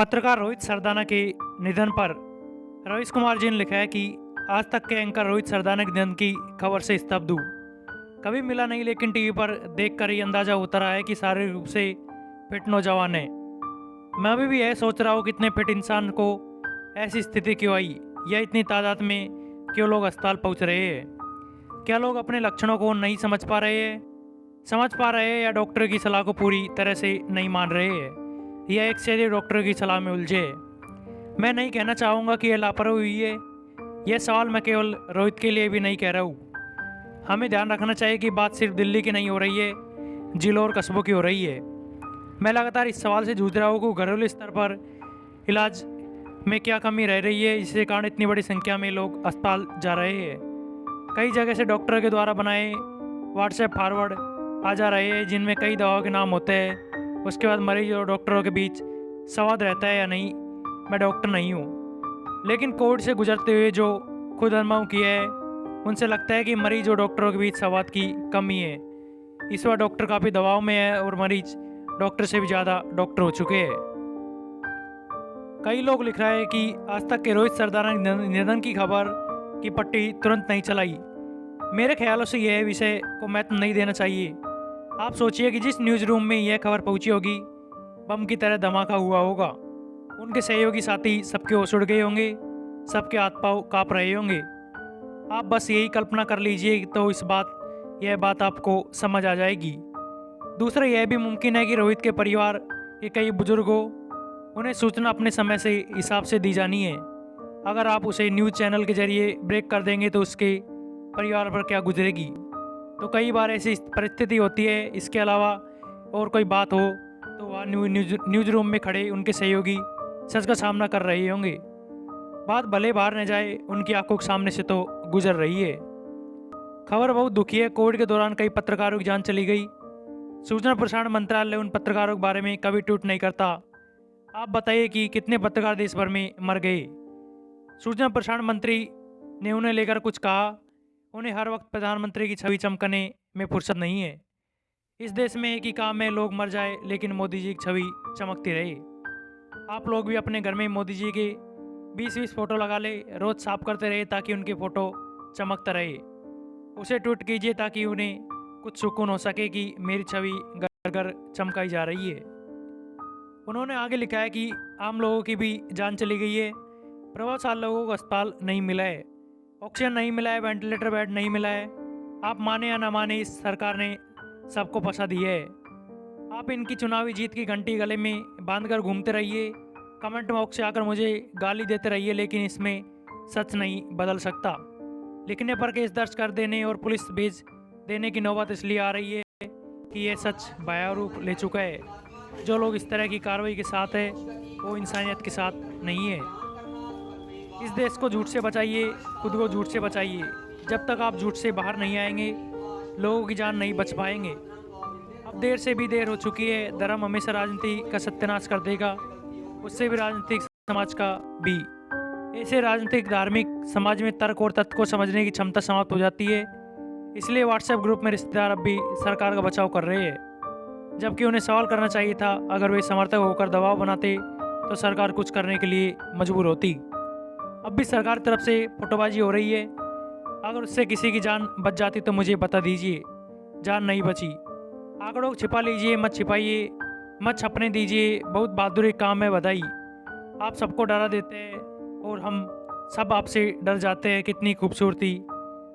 पत्रकार रोहित सरदाना के निधन पर रवीश कुमार जी ने लिखा है कि आज तक के एंकर रोहित सरदाना के निधन की खबर से स्तब्ध हूँ। कभी मिला नहीं, लेकिन टीवी पर देखकर ही अंदाजा होता रहा है कि शारीरिक रूप से फिट नौजवान है। मैं अभी भी यह सोच रहा हूँ कि इतने फिट इंसान को ऐसी स्थिति क्यों आई, या इतनी तादाद में क्यों लोग अस्पताल पहुँच रहे हैं। क्या लोग अपने लक्षणों को नहीं समझ पा रहे हैं, या डॉक्टर की सलाह को पूरी तरह से नहीं मान रहे हैं, या एक सीधे डॉक्टर की सलाह में उलझे। मैं नहीं कहना चाहूँगा कि यह लापरवाही हुई है। यह सवाल मैं केवल रोहित के लिए भी नहीं कह रहा हूँ। हमें ध्यान रखना चाहिए कि बात सिर्फ दिल्ली की नहीं हो रही है, जिलों और कस्बों की हो रही है। मैं लगातार इस सवाल से जूझ रहा हूँ कि घरेलू स्तर पर इलाज में क्या कमी रह रही है, जिसके कारण इतनी बड़ी संख्या में लोग अस्पताल जा रहे हैं। कई जगह से डॉक्टर के द्वारा बनाए व्हाट्सएप फॉरवर्ड आ जा रहे हैं, जिनमें कई दवाओं के नाम होते हैं। उसके बाद मरीज और डॉक्टरों के बीच संवाद रहता है या नहीं। मैं डॉक्टर नहीं हूँ, लेकिन कोविड से गुजरते हुए जो खुद अनुभव किया है, उनसे लगता है कि मरीज और डॉक्टरों के बीच संवाद की कमी है। इस बार डॉक्टर काफ़ी दबाव में है और मरीज डॉक्टर से भी ज़्यादा डॉक्टर हो चुके हैं। कई लोग लिख रहे हैं कि आज तक के रोहित सरदाना निधन की खबर की पट्टी तुरंत नहीं चलाई। मेरे ख्यालों से यह विषय को महत्व नहीं देना चाहिए। आप सोचिए कि जिस न्यूज़ रूम में यह खबर पहुंची होगी, बम की तरह धमाका हुआ होगा। उनके सहयोगी साथी सबके होश उड़ गए होंगे, सबके हाथ पाँव काँप रहे होंगे। आप बस यही कल्पना कर लीजिए तो यह बात आपको समझ आ जाएगी। दूसरा, यह भी मुमकिन है कि रोहित के परिवार के कई बुजुर्गों, उन्हें सूचना अपने समय से हिसाब से दी जानी है। अगर आप उसे न्यूज़ चैनल के जरिए ब्रेक कर देंगे तो उसके परिवार पर क्या गुजरेगी। तो कई बार ऐसी परिस्थिति होती है। इसके अलावा और कोई बात हो तो वह न्यूज़ रूम में खड़े उनके सहयोगी सच का सामना कर रहे होंगे। बात भले बाहर न जाए, उनकी आंखों के सामने से तो गुजर रही है। खबर बहुत दुखी है। कोविड के दौरान कई पत्रकारों की जान चली गई। सूचना प्रसारण मंत्रालय उन पत्रकारों के बारे में कभी ट्वीट नहीं करता। आप बताइए कि कितने पत्रकार देश भर में मर गए। सूचना प्रसारण मंत्री ने उन्हें लेकर कुछ कहा। उन्हें हर वक्त प्रधानमंत्री की छवि चमकने में फुर्सत नहीं है। इस देश में एक ही काम है, लोग मर जाए लेकिन मोदी जी की छवि चमकती रहे। आप लोग भी अपने घर में मोदी जी के 20-20 फोटो लगा ले, रोज़ साफ करते रहे ताकि उनके फ़ोटो चमकता रहे। उसे ट्वीट कीजिए ताकि उन्हें कुछ सुकून हो सके कि मेरी छवि घर घर चमकाई जा रही है। उन्होंने आगे लिखा है कि आम लोगों की भी जान चली गई है। प्रभावशाली लोगों को अस्पताल नहीं मिला है, ऑक्सीजन नहीं मिला है, वेंटिलेटर बेड नहीं मिला है। आप माने या ना माने, इस सरकार ने सबको फंसा दिया है। आप इनकी चुनावी जीत की घंटी गले में बांधकर घूमते रहिए, कमेंट बॉक्स से आकर मुझे गाली देते रहिए, लेकिन इसमें सच नहीं बदल सकता। लिखने पर केस दर्ज कर देने और पुलिस भेज देने की नौबत इसलिए आ रही है कि यह सच भयावह रूप ले चुका है। जो लोग इस तरह की कार्रवाई के साथ है, वो इंसानियत के साथ नहीं है। इस देश को झूठ से बचाइए, खुद को झूठ से बचाइए। जब तक आप झूठ से बाहर नहीं आएंगे, लोगों की जान नहीं बच पाएंगे। अब देर से भी देर हो चुकी है। धर्म हमेशा राजनीति का सत्यानाश कर देगा, उससे भी राजनीतिक समाज का भी। ऐसे राजनीतिक धार्मिक समाज में तर्क और तथ्य को समझने की क्षमता समाप्त हो जाती है। इसलिए व्हाट्सएप ग्रुप में रिश्तेदार अब भी सरकार का बचाव कर रहे हैं, जबकि उन्हें सवाल करना चाहिए था। अगर वे समर्थक होकर दबाव बनाते तो सरकार कुछ करने के लिए मजबूर होती। अब भी सरकार की तरफ से फोटोबाजी हो रही है। अगर उससे किसी की जान बच जाती तो मुझे बता दीजिए। जान नहीं बची, आंकड़ों को छिपा लीजिए, मत छिपाइए, मत छपने दीजिए। बहुत बहादुरी काम है, बधाई। आप सबको डरा देते हैं और हम सब आपसे डर जाते हैं। कितनी खूबसूरती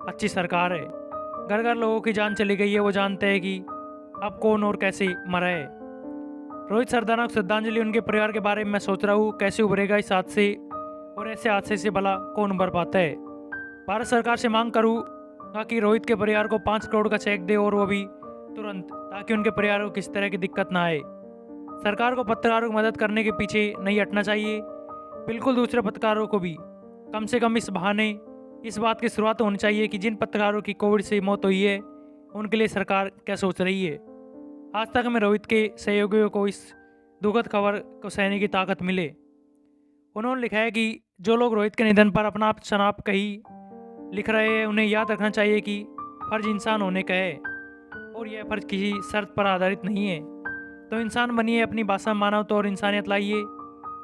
अच्छी सरकार है। घर घर लोगों की जान चली गई है, वो जानते हैं कि अब कौन और कैसे मरा है। रोहित सरदाना को श्रद्धांजलि। उनके परिवार के बारे में मैं सोच रहा हूँ कैसे उभरेगा इस हादसे, और ऐसे हादसे से भला कौन उभर पाता है। भारत सरकार से मांग करूँगा कि रोहित के परिवार को 5 करोड़ का चेक दे, और वो भी तुरंत, ताकि उनके परिवार को किसी तरह की दिक्कत ना आए। सरकार को पत्रकारों की मदद करने के पीछे नहीं हटना चाहिए, बिल्कुल दूसरे पत्रकारों को भी। कम से कम इस बहाने इस बात की शुरुआत होनी चाहिए कि जिन पत्रकारों की कोविड से मौत हुई है, उनके लिए सरकार क्या सोच रही है। आज तक हमें रोहित के सहयोगियों को इस दुखद खबर को सहने की ताकत मिले। उन्होंने लिखा है कि जो लोग रोहित के निधन पर अपना शनाप कही लिख रहे हैं, उन्हें याद रखना चाहिए कि फ़र्ज इंसान होने का है, और यह फ़र्ज किसी शर्त पर आधारित नहीं है। तो इंसान बनिए, अपनी भाषा में मानवता और इंसानियत लाइए।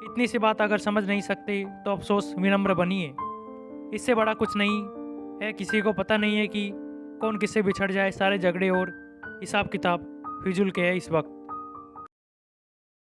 इतनी सी बात अगर समझ नहीं सकते तो अफसोस विनम्र बनिए। इससे बड़ा कुछ नहीं है। किसी को पता नहीं है कि कौन किससे बिछड़ जाए। सारे झगड़े और हिसाब किताब फिजूल के है इस वक्त।